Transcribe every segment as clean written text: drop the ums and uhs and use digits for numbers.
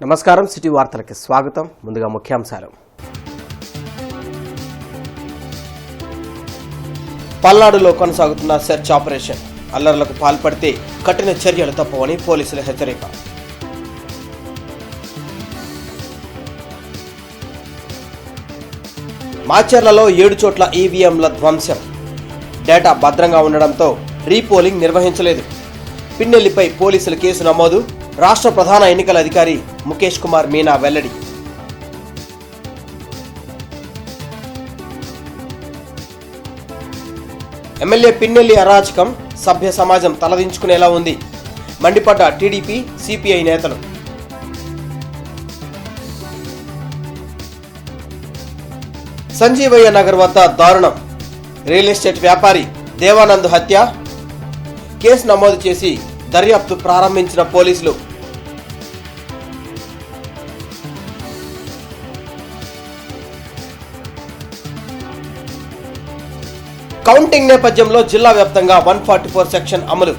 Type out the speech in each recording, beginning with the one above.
నమస్కారం సిటీ వార్తలకు స్వాగతం. ముందుగా ముఖ్యాంశాలు. పల్నాడులో కొనసాగుతున్న సెర్చ్ ఆపరేషన్. అల్లర్లకు పాల్పడితే కఠిన చర్యలు తప్పవని పోలీసుల హెచ్చరిక. మాచర్లలో 7 చోట్ల ఈవీఎంల ధ్వంసం. డేటా భద్రంగా ఉండడంతో రీపోలింగ్ నిర్వహించలేదు. పిన్నెల్లిపై పోలీసుల కేసు నమోదు. రాష్ట్ర ప్రధాన ఎన్నికల అధికారి ముఖేష్ కుమార్ మీనా వెల్లడి. ఎమ్మెల్యే పిన్నెల్లి అరాచకం సభ్య సమాజం తలదించుకునేలా ఉంది. మండిపడ్డ టీడీపీ, సిపిఐ నేతలు. సంజీవయ్య నగర్ వద్ద దారుణం. రియల్ ఎస్టేట్ వ్యాపారి దేవానంద్ హత్య. కేసు నమోదు చేసి దర్యాప్తు ప్రారంభించిన పోలీసులు. కౌంటింగ్ నేపథ్యంలో జిల్లా వ్యాప్తంగా 144 సెక్షన్ అమలు.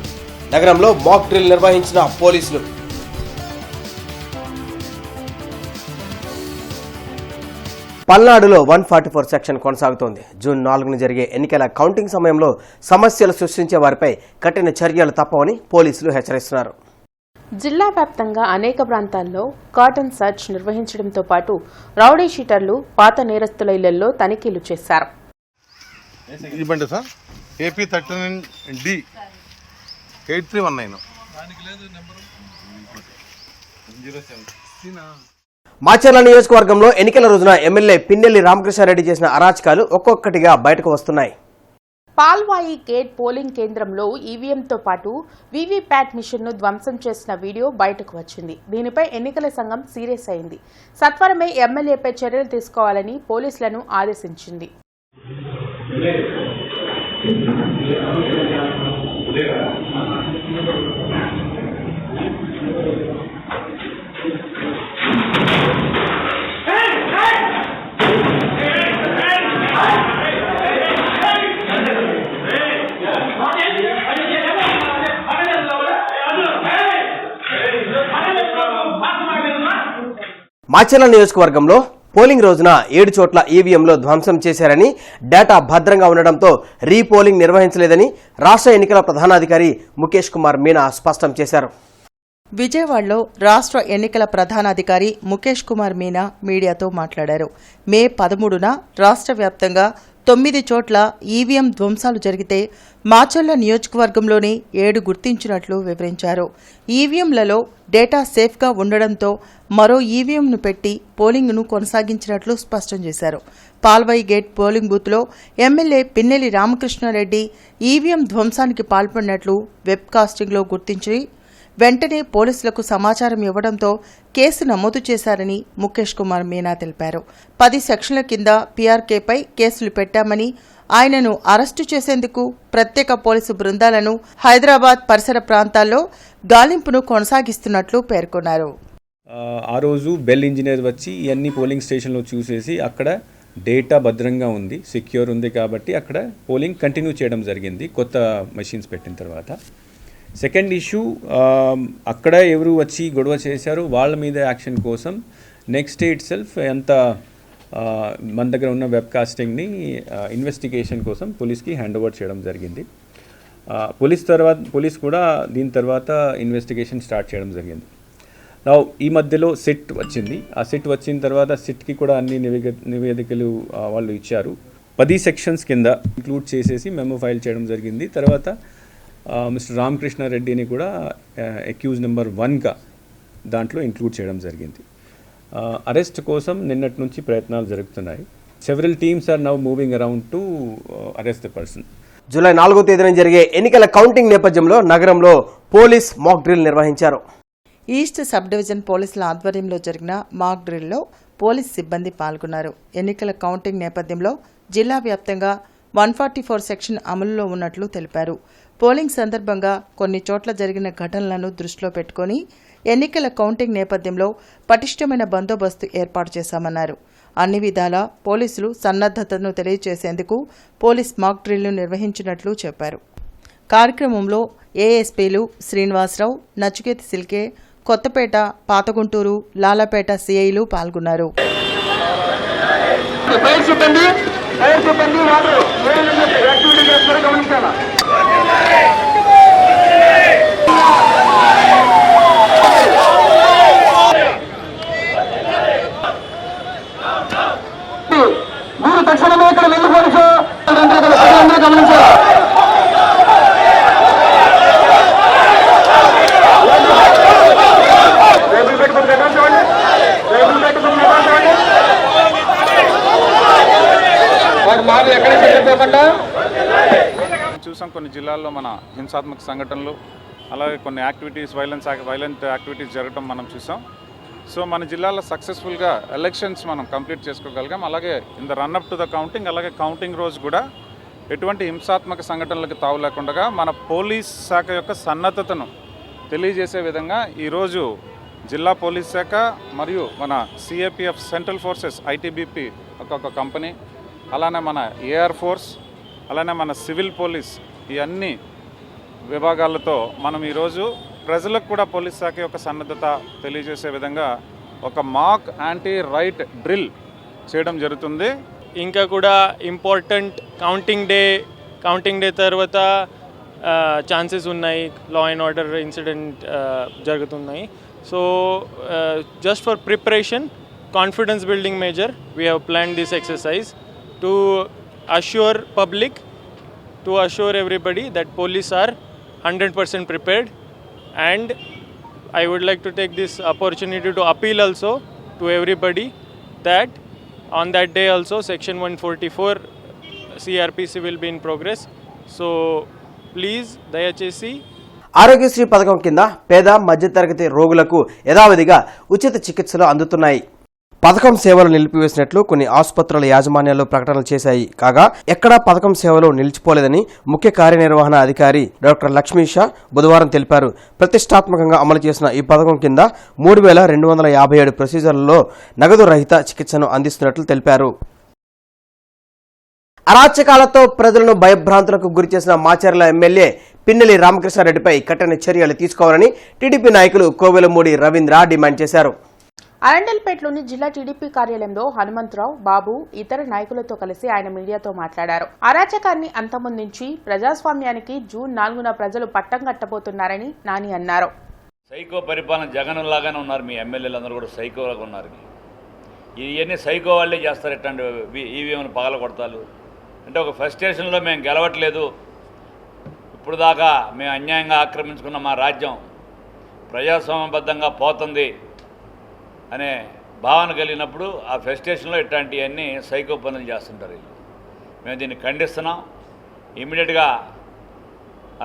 నగరంలో మాక్ డ్రిల్ నిర్వహించిన పోలీసులు. పల్నాడులో 144 సెక్షన్ కొనసాగుతోంది. జూన్ 4న జరిగే ఎన్నికల కౌంటింగ్ సమయంలో సమస్యలు సృష్టించే వారిపై కఠిన చర్యలు తప్పవని పోలీసులు హెచ్చరిస్తున్నారు. జిల్లా వ్యాప్తంగా అనేక ప్రాంతాల్లో కార్డన్ సర్చ్ నిర్వహించడంతో పాటు రౌడీ షీటర్లు, పాత నేరస్తుల ఇళ్లలో తనిఖీలు చేశారు. ఏపీ 39D 8319 మాచర్ల నియోజకవర్గంలో ఎన్నికల రోజున ఎమ్మెల్యే పిన్నెల్లి రామకృష్ణారెడ్డి చేసిన అరాచకాలు ఒక్కొక్కటిగా బయటకు వస్తున్నాయి. పాల్వాయి గేట్ పోలింగ్ కేంద్రంలో ఈవీఎంతో పాటు వీవీప్యాట్ మిషన్ను ధ్వంసం చేసిన వీడియో బయటకు వచ్చింది. దీనిపై ఎన్నికల సంఘం సీరియస్ అయింది. సత్వరమే ఎమ్మెల్యేపై చర్యలు తీసుకోవాలని పోలీసులను ఆదేశించింది. మాచర్ల నియోజకవర్గంలో పోలింగ్ రోజున 7 చోట్ల ఈవీఎంలో ధ్వంసం చేశారని, డేటా భద్రంగా ఉండడంతో రీపోలింగ్ నిర్వహించలేదని రాష్ట్ర ఎన్నికల ప్రధానాధికారి ముఖేష్ కుమార్ మీనా స్పష్టం చేశారు. విజయవాడలో రాష్ట్ర ఎన్నికల ప్రధానాధికారి ముఖేష్ కుమార్ మీనా మీడియాతో మాట్లాడారు. మే 13న రాష్ట్ర వ్యాప్తంగా 9 చోట్ల ఈవీఎం ధ్వంసాలు జరిగితే మాచర్ల నియోజకవర్గంలోని 7 గుర్తించినట్లు వివరించారు. ఈవీఎంలలో డేటా సేఫ్గా ఉండడంతో మరో ఈవీఎంను పెట్టి పోలింగ్ను కొనసాగించినట్లు స్పష్టం చేశారు. పాల్వాయి గేట్ పోలింగ్ బూత్లో ఎమ్మెల్యే పిన్నెల్లి రామకృష్ణారెడ్డి ఈవీఎం ధ్వంసానికి పాల్పడినట్లు వెబ్ కాస్టింగ్లో గుర్తించి వెంటనే పోలీసులకు సమాచారం ఇవ్వడంతో కేసు నమోదు చేశారని ముఖేష్ కుమార్ మీనా తెలిపారు. 10 సెక్షన్ల కింద పీఆర్కేపై కేసులు పెట్టామని, ఆయనను అరెస్టు చేసేందుకు ప్రత్యేక పోలీసు బృందాలను హైదరాబాద్ పరిసర ప్రాంతాల్లో గాలింపును కొనసాగిస్తున్నట్లు పేర్కొన్నారు. ఆ రోజు బెల్ ఇంజనీర్ వచ్చి ఇవన్నీ పోలింగ్ స్టేషన్లో చూసేసి అక్కడ డేటా భద్రంగా ఉంది, సెక్యూర్ ఉంది కాబట్టి అక్కడ పోలింగ్ కంటిన్యూ చేయడం జరిగింది కొత్త మెషిన్స్ పెట్టిన తర్వాత. సెకండ్ ఇష్యూ, అక్కడ ఎవరు వచ్చి గొడవ చేశారో వాళ్ళ మీద యాక్షన్ కోసం నెక్స్ట్ డే ఇట్ సెల్ఫ్ మన దగ్గర ఉన్న వెబ్ కాస్టింగ్ని ఇన్వెస్టిగేషన్ కోసం పోలీస్కి హ్యాండ్ ఓవర్ చేయడం జరిగింది. పోలీస్ కూడా దీని తర్వాత ఇన్వెస్టిగేషన్ స్టార్ట్ చేయడం జరిగింది. ఈ మధ్యలో సిట్ వచ్చింది. ఆ సిట్ వచ్చిన తర్వాత సిట్కి కూడా అన్ని నివేదికలు వాళ్ళు ఇచ్చారు. 10 సెక్షన్స్ కింద ఇంక్లూడ్ చేసేసి మెమో ఫైల్ చేయడం జరిగింది. తర్వాత మిస్టర్ రామకృష్ణారెడ్డిని కూడా అక్యూజ్ నెంబర్ 1గా దాంట్లో ఇంక్లూడ్ చేయడం జరిగింది. అరెస్ట్ కోసం నిన్నటి నుంచి ప్రయత్నాలు జరుగుతున్నాయి. Several teams are now moving around to arrest the person. జూలై 4వ తేదీన జరిగే ఎన్నికల కౌంటింగ్ నేపథ్యంలో నగరంలో పోలీస్ మాక్ డ్రిల్ నిర్వహించారు. ఈస్ట్ సబ్ డివిజన్ పోలీసుల ఆధ్వర్యంలో జరిగిన మాక్ డ్రిల్లో పోలీస్ సిబ్బంది పాల్గొన్నారు. ఎన్నికల కౌంటింగ్ నేపథ్యంలో జిల్లా వ్యాప్తంగా 144 సెక్షన్ అమలులో ఉన్నట్లు తెలిపారు. పోలింగ్ సందర్భంగా కొన్ని చోట్ల జరిగిన ఘటనలను దృష్టిలో పెట్టుకుని ఎన్నికల కౌంటింగ్ నేపథ్యంలో పటిష్టమైన బందోబస్తు ఏర్పాటు చేశామన్నారు. అన్ని విధాలా పోలీసులు సన్నద్ధతను తెలియజేసేందుకు పోలీస్ మాక్ డ్రిల్ను నిర్వహించినట్లు చెప్పారు. కార్యక్రమంలో ఏఎస్పీలు శ్రీనివాసరావు, నచికేత్ సిల్కే, కొత్తపేట, పాతగుంటూరు, లాలాపేట సిఐలు పాల్గొన్నారు. తక్షణమే ఇక్కడ వెళ్ళిపోవచ్చు గమనించారు. చూసాం కొన్ని జిల్లాల్లో మన హింసాత్మక సంఘటనలు, అలాగే కొన్ని వైలెంట్ యాక్టివిటీస్ జరగడం మనం చూసాం. సో మన జిల్లాలో సక్సెస్ఫుల్గా ఎలక్షన్స్ మనం కంప్లీట్ చేసుకోగలిగాం. అలాగే in the run-up to the counting, అలాగే కౌంటింగ్ రోజు కూడా ఎటువంటి హింసాత్మక సంఘటనలకు తావు లేకుండా మన పోలీస్ శాఖ యొక్క సన్నద్ధతను తెలియజేసే విధంగా ఈరోజు జిల్లా పోలీస్ శాఖ మరియు మన సిఏపిఎఫ్ సెంట్రల్ ఫోర్సెస్ ఐటీబీపీ ఒక కంపెనీ, అలానే మన ఏఆర్ ఫోర్స్, అలానే మన సివిల్ పోలీస్, ఈ అన్ని విభాగాలతో మనం ఈరోజు ప్రజలకు కూడా పోలీస్ శాఖ యొక్క సన్నద్ధత తెలియజేసే విధంగా ఒక మాక్ యాంటీ రైట్ డ్రిల్ చేయడం జరుగుతుంది. ఇంకా కూడా ఇంపార్టెంట్ కౌంటింగ్ డే తర్వాత ఛాన్సెస్ ఉన్నాయి లా అండ్ ఆర్డర్ ఇన్సిడెంట్ జరుగుతున్నాయి. So just for preparation, confidence building major, we have planned this exercise to assure public, to assure everybody that police are 100% prepared. And I would like to take this opportunity to appeal also to everybody that on that day also section 144 CRPC will be in progress. So please దయచేసి ఆరోగ్యశ్రీ పథకం కింద పేద మధ్యతరగతి రోగులకు యథావిధిగా ఉచిత చికిత్సలు అందుతున్నాయి. పథకం సేవలు నిలిపివేసినట్లు కొన్ని ఆసుపత్రుల యాజమాన్యాలు ప్రకటనలు చేశాయి. కాగా ఎక్కడా పథకం సేవలు నిలిచిపోలేదని ముఖ్య కార్యనిర్వహణ అధికారి డాక్టర్ లక్ష్మీషా బుధవారం తెలిపారు. ప్రతిష్టాత్మకంగా అమలు చేసిన ఈ పథకం కింద 3257 ప్రొసీజర్లలో నగదు రహిత చికిత్సను అందిస్తున్నట్లు తెలిపారు. అరాచకాలతో ప్రజలను భయభ్రాంతులకు గురిచేసిన మాచర్ల ఎమ్మెల్యే పిన్నెల్లి రామకృష్ణారెడ్డిపై కఠిన చర్యలు తీసుకోవాలని టీడీపీ నాయకులు కోవెలమూడి రవీంద్ర డిమాండ్ చేశారు. అరండల్పేటలోని జిల్లా టీడీపీ కార్యాలయంలో హనుమంతరావు, బాబు ఇతర నాయకులతో కలిసి ఆయన మీడియాతో మాట్లాడారు. అరాచకాన్ని అంతమొందించి ప్రజాస్వామ్యానికి జూన్ 4న ప్రజలు పట్టం కట్టబోతున్నారని నాని అన్నారు. సైకో పరిపాలన జగన్ లాగానే ఉన్నారు, మీ ఎమ్మెల్యేలు అందరూ కూడా సైకోలాగా ఉన్నారు. ఇవన్నీ సైకో వాళ్ళే చేస్తారు. ఎట్టండి ఈవీఎంలు పగల కొడతారు అంటే ఒక ఫ్రస్ట్రేషన్లో మేము గెలవట్లేదు, ఇప్పుడు దాకా మేము అన్యాయంగా ఆక్రమించుకున్న మా రాజ్యం ప్రజాస్వామ్యబద్ధంగా పోతుంది అనే భావన కలిగినప్పుడు ఆ ఫ్రస్ట్రేషన్లో ఇట్లాంటివన్నీ సైకో పనులు చేస్తుంటారు. మేము దీన్ని ఖండిస్తున్నాం. ఇమీడియట్గా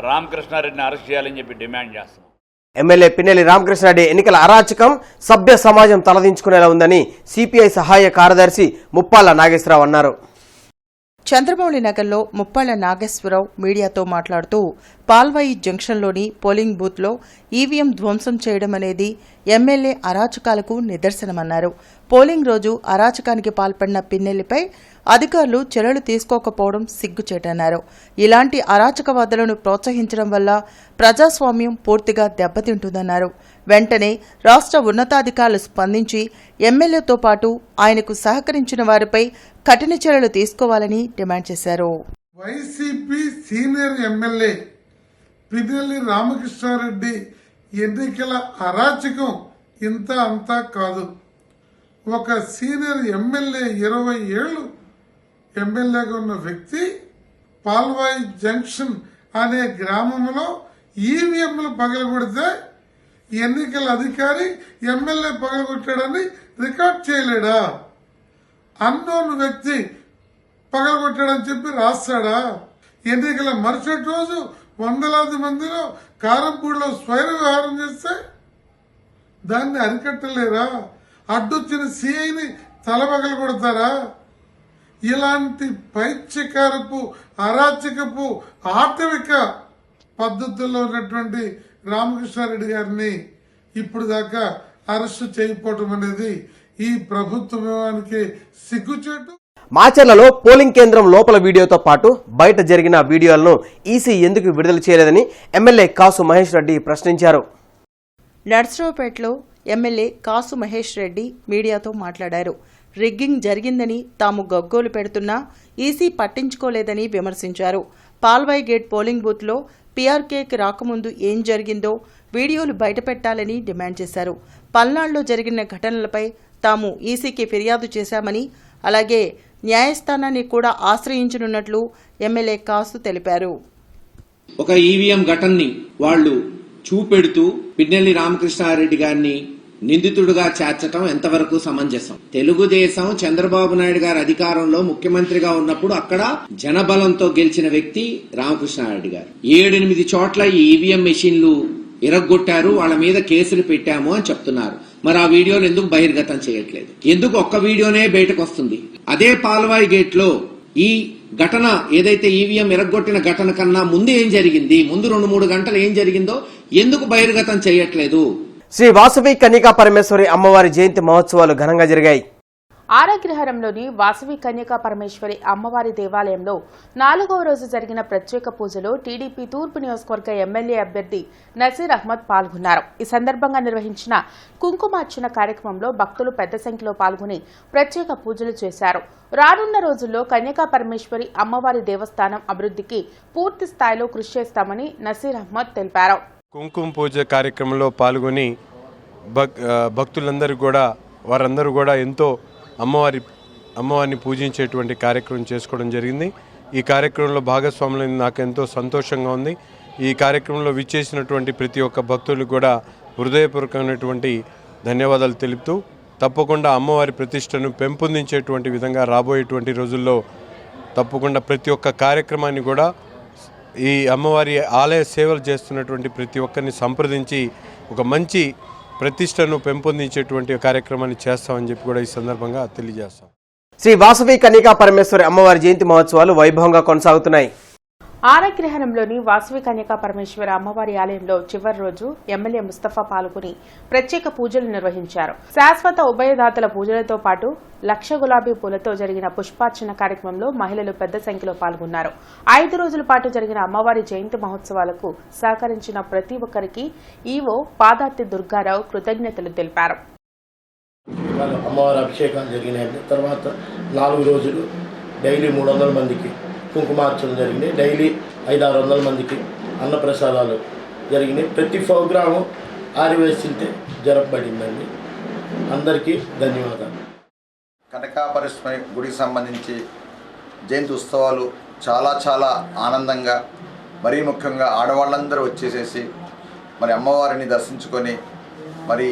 రామకృష్ణారెడ్డిని అరెస్ట్ చేయాలని చెప్పి డిమాండ్ చేస్తున్నాం. ఎమ్మెల్యే పిన్నెల్లి రామకృష్ణారెడ్డి ఎన్నికల అరాచకం సభ్య సమాజం తలదించుకునేలా ఉందని సిపిఐ సహాయ కార్యదర్శి ముప్పాళ్ల నాగేశ్వరరావు అన్నారు. చంద్రమౌళి నగర్లో ముప్పాళ్ల నాగేశ్వరరావు మీడియాతో మాట్లాడుతూ పాల్వాయి జంక్షన్లోని పోలింగ్ బూత్లో ఈవీఎం ధ్వంసం చేయడం అనేది ఎమ్మెల్యే అరాచకాలకు నిదర్శనమన్నారు. పోలింగ్ రోజు అరాచకానికి పాల్పడిన పిన్నెల్లిపై అధికారులు చర్యలు తీసుకోకపోవడం సిగ్గుచేటన్నారు. ఇలాంటి అరాచకవాదులను ప్రోత్సహించడం వల్ల ప్రజాస్వామ్యం పూర్తిగా దెబ్బతింటుందన్నారు. వెంటనే రాష్ట్ర ఉన్నతాధికారులు స్పందించి ఎమ్మెల్యేతో పాటు ఆయనకు సహకరించిన వారిపై కఠిన చర్యలు తీసుకోవాలని డిమాండ్ చేశారు. YCP senior MLA Pinnelli Ramakrishna Reddy ఎన్నికల అరాచకం ఇంత అంతా కాదు. ఒక సీనియర్ ఎమ్మెల్యే 20 ఏళ్లు ఎమ్మెల్యేగా ఉన్న వ్యక్తి పాల్వాయి జంక్షన్ అనే గ్రామంలో ఈవీఎంలు పగలగొడితే ఎన్నికల అధికారి ఎమ్మెల్యే పగలగొట్టాడని రికార్డ్ చేయలేడా? అన్నోన్ వ్యక్తి పగలగొట్టాడని చెప్పి రాస్తాడా? ఎన్నికల మరుసటి రోజు వందలాది మందిలో కారంపూడిలో స్వైర వ్యవహారం చేస్తే దాన్ని అరికట్టలేరా? అడ్డొచ్చిన సిఐని తలపగలు కొడతారా? ఇలాంటి పైత్యకారపు అరాచకపు ఆటవిక పద్ధతుల్లో ఉన్నటువంటి రామకృష్ణారెడ్డి గారిని ఇప్పుడు దాకా అరెస్టు చేయకపోవటం అనేది ఈ ప్రభుత్వానికి సిగ్గుచేటు. మాచర్లలో పోలింగ్ కేంద్రం లోపల వీడియోతో పాటు బయట జరిగిన వీడియోలను ఈసీ ఎందుకు విడుదల చేయలేదని ఎమ్మెల్యే కాసు మహేష్ రెడ్డి ప్రశ్నించారు. నర్సరావుపేటలో ఎమ్మెల్యే కాసు మహేష్ రెడ్డి మీడియాతో మాట్లాడారు. రిగ్గింగ్ జరిగిందని తాము గగ్గోలు పెడుతున్నా ఈసీ పట్టించుకోలేదని విమర్శించారు. పాల్వాయి గేట్ పోలింగ్ బూత్లో పీఆర్కేకి రాకముందు ఏం జరిగిందో వీడియోలు బయటపెట్టాలని డిమాండ్ చేశారు. పల్నాడులో జరిగిన ఘటనలపై తాము ఈసీకి ఫిర్యాదు చేశామని, అలాగే న్యాయస్థానాన్ని కూడా ఆశ్రయించనున్నట్లు ఎమ్మెల్యే కాసు తెలిపారు. ఒక ఈవీఎం ఘటనని వాళ్లు చూపెడుతూ పిన్నెల్లి రామకృష్ణారెడ్డి గారిని నిందితుడుగా చేర్చటం ఎంతవరకు సమంజసం? తెలుగుదేశం చంద్రబాబు నాయుడు గారు అధికారంలో ముఖ్యమంత్రిగా ఉన్నప్పుడు అక్కడ జనబలంతో గెలిచిన వ్యక్తి రామకృష్ణారెడ్డి గారు. 7-8 చోట్ల ఈ ఈవీఎం మెషిన్లు ఇరగ్గొట్టారు, వాళ్ళ మీద కేసులు పెట్టాము అని చెప్తున్నారు. మరి ఆ వీడియోలు ఎందుకు బహిర్గతం చేయట్లేదు? ఎందుకు ఒక్క వీడియోనే బయటకు వస్తుంది? అదే పాల్వాయి గేట్ లో ఈ ఘటన ఏదైతే ఈవీఎం ఇరగ్గొట్టిన ఘటన కన్నా ముందు ఏం జరిగింది, ముందు 2-3 గంటలు ఏం జరిగిందో ఎందుకు బహిర్గతం చేయట్లేదు? శ్రీ వాసవి కన్యకా పరమేశ్వరి అమ్మవారి జయంతి మహోత్సవాలు ఘనంగా జరిగాయి. ఆరాగ్రహారంలోని వాసవి కన్యకా పరమేశ్వరి అమ్మవారి దేవాలయంలో 4వ రోజు జరిగిన ప్రత్యేక పూజలో టీడీపీ తూర్పు నియోజకవర్గ ఎమ్మెల్యే అభ్యర్థి నసీర్ అహ్మద్ పాల్గొన్నారు. ఈ సందర్భంగా నిర్వహించిన కుంకుమార్చన కార్యక్రమంలో భక్తులు పెద్ద సంఖ్యలో పాల్గొని ప్రత్యేక పూజలు చేశారు. రానున్న రోజుల్లో కన్యకా పరమేశ్వరి అమ్మవారి దేవస్థానం అభివృద్ధికి పూర్తి స్థాయిలో కృషి చేస్తామని నసీర్ అహ్మద్ తెలిపారు. కుంకుమ పూజ కార్యక్రమంలో పాల్గొని భక్తులందరూ కూడా వారందరూ కూడా ఎంతో అమ్మవారిని పూజించేటువంటి కార్యక్రమం చేసుకోవడం జరిగింది. ఈ కార్యక్రమంలో భాగస్వాములైన నాకు ఎంతో సంతోషంగా ఉంది. ఈ కార్యక్రమంలో విచ్చేసినటువంటి ప్రతి ఒక్క భక్తులకు కూడా హృదయపూర్వకమైనటువంటి ధన్యవాదాలు తెలుపుతూ తప్పకుండా అమ్మవారి ప్రతిష్టను పెంపొందించేటువంటి విధంగా రాబోయేటువంటి రోజుల్లో తప్పకుండా ప్రతి ఒక్క కార్యక్రమాన్ని కూడా ఈ అమ్మవారి ఆలయ సేవలు చేస్తున్నటువంటి ప్రతి ఒక్కరిని సంప్రదించి ఒక మంచి ప్రతిష్టను పెంపొందించేటువంటి కార్యక్రమాన్ని చేస్తామని చెప్పి కూడా ఈ సందర్భంగా తెలియజేస్తాం. శ్రీ వాసవి కన్యకా పరమేశ్వరి అమ్మవారి జయంతి మహోత్సవాలు వైభవంగా కొనసాగుతున్నాయి. ఆరాగ్రహణంలోని వాసవి కన్యకా పరమేశ్వర అమ్మవారి ఆలయంలో చివరి రోజు ఎమ్మెల్యే ముస్తఫా పాల్గొని ప్రత్యేక పూజలు నిర్వహించారు. శాశ్వత ఉభయదాతల పూజలతో పాటు 1,00,000 గులాబీ పూలతో జరిగిన పుష్పార్చన కార్యక్రమంలో మహిళలు పెద్ద సంఖ్యలో పాల్గొన్నారు. 5 రోజుల పాటు జరిగిన అమ్మవారి జయంతి మహోత్సవాలకు సహకరించిన ప్రతి ఒక్కరికి ఈవో పాదార్తి దుర్గారావు కృతజ్ఞతలు తెలిపారు. అమ్మవారి అభిషేకాలు జరిగినాయి. తర్వాత 4 రోజులు డైలీ 300 మందికి కుంకుమార్చన జరిగినాయి. డైలీ 500-600 మందికి అన్నప్రసాదాలు జరిగినాయి. ప్రతి ప్రోగ్రాము ఆరివేసితే జరపబడిందండి. అందరికీ ధన్యవాదాలు. కనకాపరమేశ్వరి గుడికి సంబంధించి జయంతి ఉత్సవాలు చాలా ఆనందంగా, మరీ ముఖ్యంగా ఆడవాళ్ళందరూ వచ్చేసేసి మరి అమ్మవారిని దర్శించుకొని మరి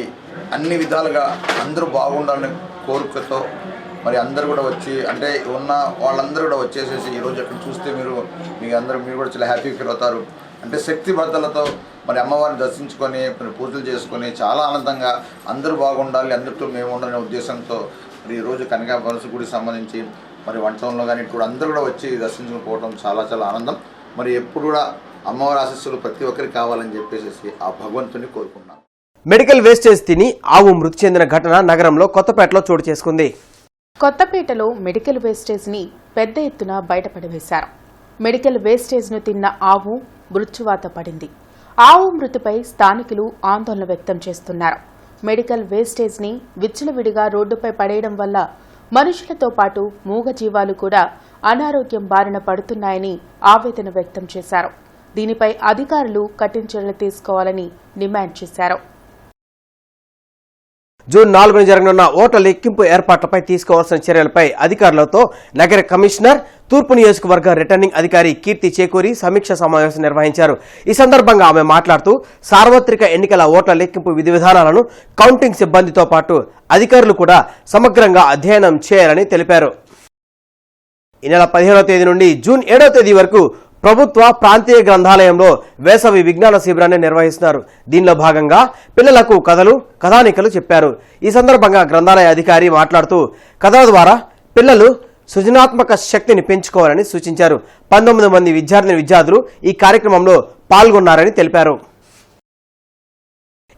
అన్ని విధాలుగా అందరూ బాగుండాలని కోరికతో మరి అందరూ కూడా వచ్చి, అంటే ఉన్న వాళ్ళందరూ కూడా వచ్చేసేసి ఈరోజు అక్కడ చూస్తే మీరు కూడా చాలా హ్యాపీ ఫీల్ అవుతారు. అంటే శక్తి బద్దలతో మరి అమ్మవారిని దర్శించుకొని పూజలు చేసుకొని చాలా ఆనందంగా అందరూ బాగుండాలి, అందరితో మేము ఉండాలనే ఉద్దేశంతో మరి ఈరోజు కనకాపరమేశ్వరి గుడికి సంబంధించి మరి వంటంలో కానీ కూడా అందరూ కూడా వచ్చి దర్శించుకుని పోవడం చాలా ఆనందం. మరి ఎప్పుడు కూడా అమ్మవారి ఆశీస్సులు ప్రతి ఒక్కరికి కావాలని చెప్పేసి ఆ భగవంతుని కోరుకున్నాం. మెడికల్ వేస్టేజ్ తిని ఆవు మృతి చెందిన ఘటన నగరంలో కొత్తపేటలో చోటు చేసుకుంది. కొత్తపేటలో మెడికల్ వేస్టేజ్ ని పెద్ద ఎత్తున బయటపడవేశారు. మెడికల్ వేస్టేజ్ ను తిన్న ఆవు మృత్యువాత పడింది. ఆవు మృతిపై స్థానికులు ఆందోళన వ్యక్తం చేస్తున్నారు. మెడికల్ వేస్టేజ్ ని విచ్చలవిడిగా రోడ్డుపై పడేయడం వల్ల మనుషులతో పాటు మూగజీవాలు కూడా అనారోగ్యం బారిన పడుతున్నాయని ఆవేదన వ్యక్తం చేశారు. దీనిపై అధికారులు కఠిన చర్యలు తీసుకోవాలని డిమాండ్ చేశారు. జూన్ 4న జరగనున్న ఓట్ల లెక్కింపు ఏర్పాట్లపై తీసుకోవాల్సిన చర్యలపై అధికారులతో నగర కమిషనర్, తూర్పు నియోజకవర్గ రిటర్నింగ్ అధికారి కీర్తి చేకూరి సమీక్ష సమావేశం నిర్వహించారు. ఈ సందర్భంగా ఆమె మాట్లాడుతూ సార్వత్రిక ఎన్నికల ఓట్ల లెక్కింపు విధి విధానాలను కౌంటింగ్ సిబ్బందితో పాటు అధికారులు కూడా సమగ్రంగా అధ్యయనం చేయాలని తెలిపారు. ఈ నెల 15వ తేదీ నుండి జూన్ 7వ తేదీ వరకు ప్రభుత్వ ప్రాంతీయ గ్రంథాలయంలో వేసవి విజ్ఞాన శిబిరాన్ని నిర్వహిస్తున్నారు. దీనిలో భాగంగా పిల్లలకు కథలు, కథానికలు చెప్పారు. ఈ సందర్భంగా గ్రంథాలయ అధికారి మాట్లాడుతూ కథల ద్వారా పిల్లలు సృజనాత్మక శక్తిని పెంచుకోవాలని సూచించారు. 19 మంది విద్యార్థులు ఈ కార్యక్రమంలో పాల్గొన్నారని తెలిపారు.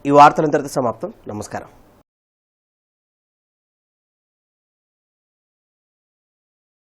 ఈ వార్తలంతటితో సమాప్తం. నమస్కారం.